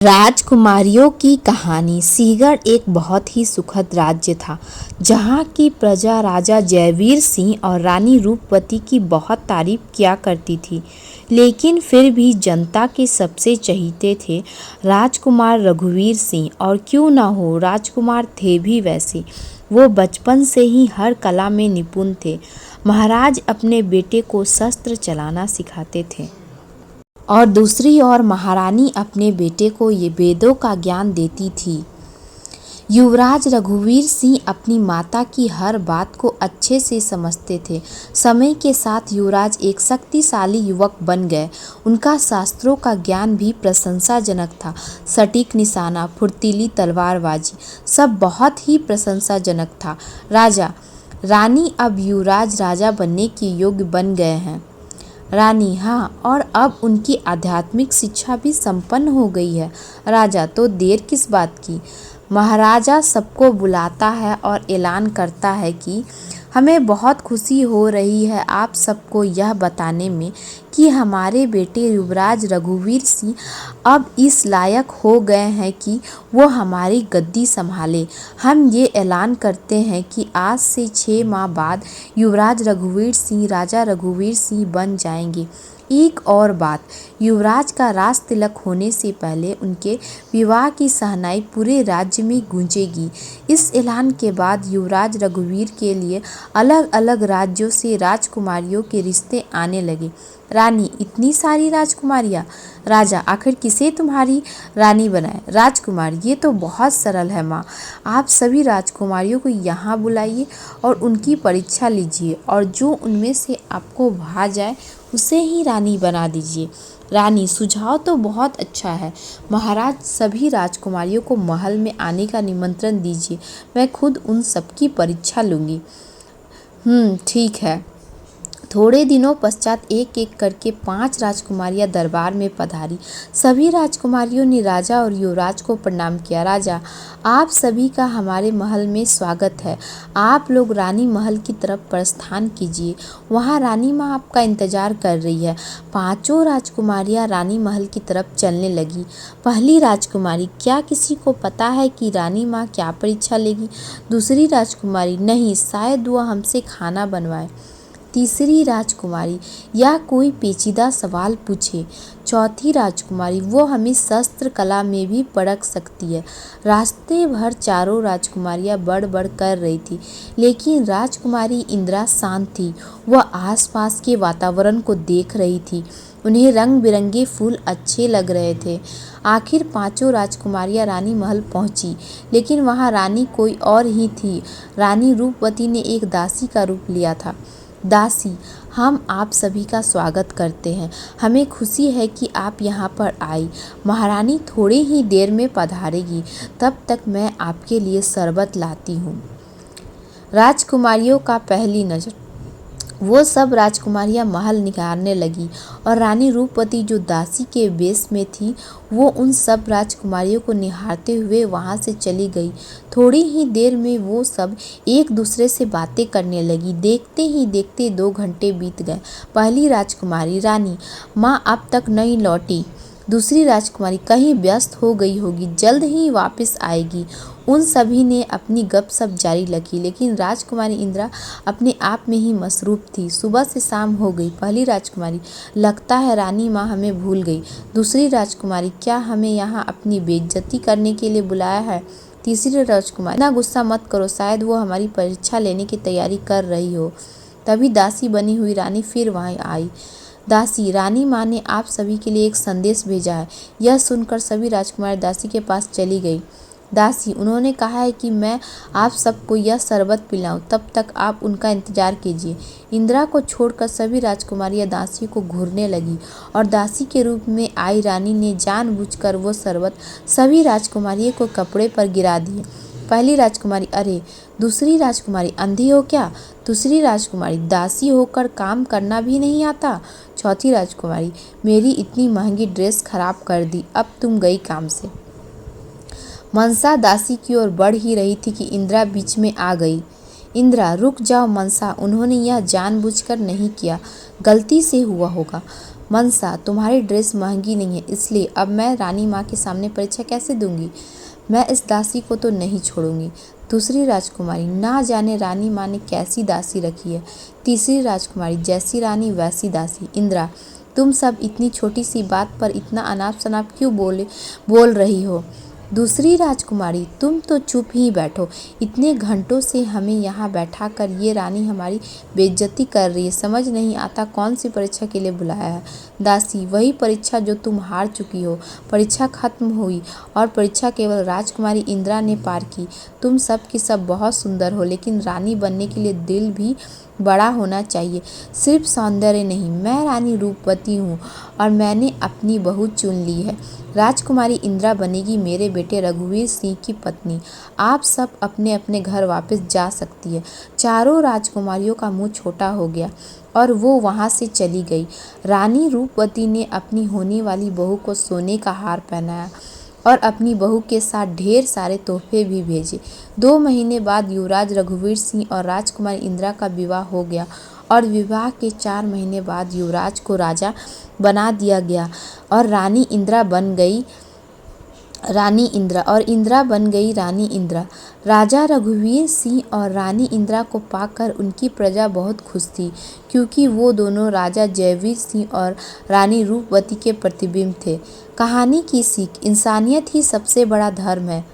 राजकुमारियों की कहानी। सीगढ़ एक बहुत ही सुखद राज्य था, जहाँ की प्रजा राजा जयवीर सिंह और रानी रूपवती की बहुत तारीफ किया करती थी। लेकिन फिर भी जनता के सबसे चहीते थे राजकुमार रघुवीर सिंह। और क्यों न हो, राजकुमार थे भी वैसे। वो बचपन से ही हर कला में निपुण थे। महाराज अपने बेटे को शस्त्र चलाना सिखाते थे और दूसरी ओर महारानी अपने बेटे को ये वेदों का ज्ञान देती थी। युवराज रघुवीर सिंह अपनी माता की हर बात को अच्छे से समझते थे। समय के साथ युवराज एक शक्तिशाली युवक बन गए। उनका शास्त्रों का ज्ञान भी प्रशंसाजनक था। सटीक निशाना, फुर्तीली तलवारबाजी, सब बहुत ही प्रशंसाजनक था। राजा रानी अब युवराज राजा बनने के योग्य बन गए हैं। रानी, हाँ, और अब उनकी आध्यात्मिक शिक्षा भी संपन्न हो गई है। राजा, तो देर किस बात की। महाराजा सबको बुलाता है और ऐलान करता है कि हमें बहुत खुशी हो रही है आप सबको यह बताने में कि हमारे बेटे युवराज रघुवीर सिंह अब इस लायक हो गए हैं कि वो हमारी गद्दी संभाले। हम ये ऐलान करते हैं कि आज से 6 माह बाद युवराज रघुवीर सिंह राजा रघुवीर सिंह बन जाएंगे। एक और बात, युवराज का राज तिलक होने से पहले उनके विवाह की शहनाई पूरे राज्य में गूंजेगी। इस ऐलान के बाद युवराज रघुवीर के लिए अलग अलग राज्यों से राजकुमारियों के रिश्ते आने लगे। रानी, इतनी सारी राजकुमारियाँ। राजा, आखिर किसे तुम्हारी रानी बनाए। राजकुमार, ये तो बहुत सरल है माँ। आप सभी राजकुमारियों को यहाँ बुलाइए और उनकी परीक्षा लीजिए, और जो उनमें से आपको भा जाए उसे ही रानी बना दीजिए। रानी, सुझाव तो बहुत अच्छा है। महाराज, सभी राजकुमारियों को महल में आने का निमंत्रण दीजिए। मैं खुद उन सबकी परीक्षा लूँगी। ठीक है। थोड़े दिनों पश्चात एक एक करके 5 राजकुमारियां दरबार में पधारी। सभी राजकुमारियों ने राजा और युवराज को प्रणाम किया। राजा, आप सभी का हमारे महल में स्वागत है। आप लोग रानी महल की तरफ प्रस्थान कीजिए। वहाँ रानी माँ आपका इंतजार कर रही है। 5 राजकुमारियां रानी महल की तरफ चलने लगी। पहली राजकुमारी, क्या किसी को पता है कि रानी माँ क्या परीक्षा लेगी। दूसरी राजकुमारी, नहीं, शायद वह हमसे खाना बनवाए। तीसरी राजकुमारी, या कोई पेचीदा सवाल पूछे। चौथी राजकुमारी, वो हमें शस्त्र कला में भी परख सकती है। रास्ते भर चारों राजकुमारियां बड़बड़ कर रही थी, लेकिन राजकुमारी इंदिरा शांत थी। वह आसपास के वातावरण को देख रही थी। उन्हें रंग बिरंगे फूल अच्छे लग रहे थे। आखिर 5 राजकुमारियां रानी महल पहुंची, लेकिन वहां रानी कोई और ही थी। रानी रूपवती ने एक दासी का रूप लिया था। दासी, हम आप सभी का स्वागत करते हैं। हमें खुशी है कि आप यहाँ पर आई। महारानी थोड़ी ही देर में पधारेगी, तब तक मैं आपके लिए शरबत लाती हूँ। राजकुमारियों का पहली नज़र। वो सब राजकुमारियां महल निहारने लगी, और रानी रूपवती जो दासी के वेश में थी, वो उन सब राजकुमारियों को निहारते हुए वहाँ से चली गई। थोड़ी ही देर में वो सब एक दूसरे से बातें करने लगी। देखते ही देखते 2 घंटे बीत गए। पहली राजकुमारी, रानी माँ अब तक नहीं लौटी। दूसरी राजकुमारी, कहीं व्यस्त हो गई होगी, जल्द ही वापस आएगी। उन सभी ने अपनी गपशप जारी रखी, लेकिन राजकुमारी इंदिरा अपने आप में ही मसरूफ थी। सुबह से शाम हो गई। पहली राजकुमारी, लगता है रानी माँ हमें भूल गई। दूसरी राजकुमारी, क्या हमें यहाँ अपनी बेइज्जती करने के लिए बुलाया है। तीसरी राजकुमारी, इतना गुस्सा मत करो, शायद वो हमारी परीक्षा लेने की तैयारी कर रही हो। तभी दासी बनी हुई रानी फिर वहाँ आई। दासी, रानी माँ ने आप सभी के लिए एक संदेश भेजा है। यह सुनकर सभी राजकुमारी दासी के पास चली गई। दासी, उन्होंने कहा है कि मैं आप सबको यह शरबत पिलाऊं, तब तक आप उनका इंतजार कीजिए। इंदिरा को छोड़कर सभी राजकुमारियां दासी को घूरने लगी, और दासी के रूप में आई रानी ने जानबूझकर वो शरबत सभी राजकुमारियों को कपड़े पर गिरा दिए। पहली राजकुमारी, अरे। दूसरी राजकुमारी, अंधी हो क्या। दूसरी राजकुमारी, दासी होकर काम करना भी नहीं आता। चौथी राजकुमारी, मेरी इतनी महंगी ड्रेस खराब कर दी, अब तुम गई काम से। मनसा दासी की ओर बढ़ ही रही थी कि इंदिरा बीच में आ गई। इंदिरा, रुक जाओ मनसा, उन्होंने यह जानबूझकर नहीं किया, गलती से हुआ होगा। मनसा, तुम्हारी ड्रेस महंगी नहीं है, इसलिए अब मैं रानी माँ के सामने परीक्षा कैसे दूंगी? मैं इस दासी को तो नहीं छोड़ूंगी। दूसरी राजकुमारी, ना जाने रानी माँ ने कैसी दासी रखी है। तीसरी राजकुमारी, जैसी रानी वैसी दासी। इंदिरा, तुम सब इतनी छोटी सी बात पर इतना अनाप शनाप क्यों बोल रही हो? दूसरी राजकुमारी, तुम तो चुप ही बैठो। इतने घंटों से हमें यहाँ बैठा कर ये रानी हमारी बेइज्जती कर रही है। समझ नहीं आता कौन सी परीक्षा के लिए बुलाया है। दासी, वही परीक्षा जो तुम हार चुकी हो। परीक्षा खत्म हुई और परीक्षा केवल राजकुमारी इंदिरा ने पार की। तुम सब की सब बहुत सुंदर हो, लेकिन रानी बनने के लिए दिल भी बड़ा होना चाहिए, सिर्फ सौंदर्य नहीं। मैं रानी रूपवती हूँ और मैंने अपनी बहू चुन ली है। राजकुमारी इंदिरा बनेगी मेरे बेटे रघुवीर सिंह की पत्नी। आप सब अपने अपने घर वापस जा सकती है। चारों राजकुमारियों का मुंह छोटा हो गया और वो वहाँ से चली गई। रानी रूपवती ने अपनी होने वाली बहू को सोने का हार पहनाया और अपनी बहू के साथ ढेर सारे तोहफे भी भेजे। 2 महीने बाद युवराज रघुवीर सिंह और राजकुमारी इंदिरा का विवाह हो गया और विवाह के 4 महीने बाद युवराज को राजा बना दिया गया और रानी इंदिरा बन गई रानी इंदिरा। राजा रघुवीर सिंह और इंदिरा इंदिरा को पाकर उनकी प्रजा बहुत खुश थी, क्योंकि वो दोनों राजा जयवीर सिंह और रानी रूपवती के प्रतिबिंब थे। कहानी की सीख, इंसानियत ही सबसे बड़ा धर्म है।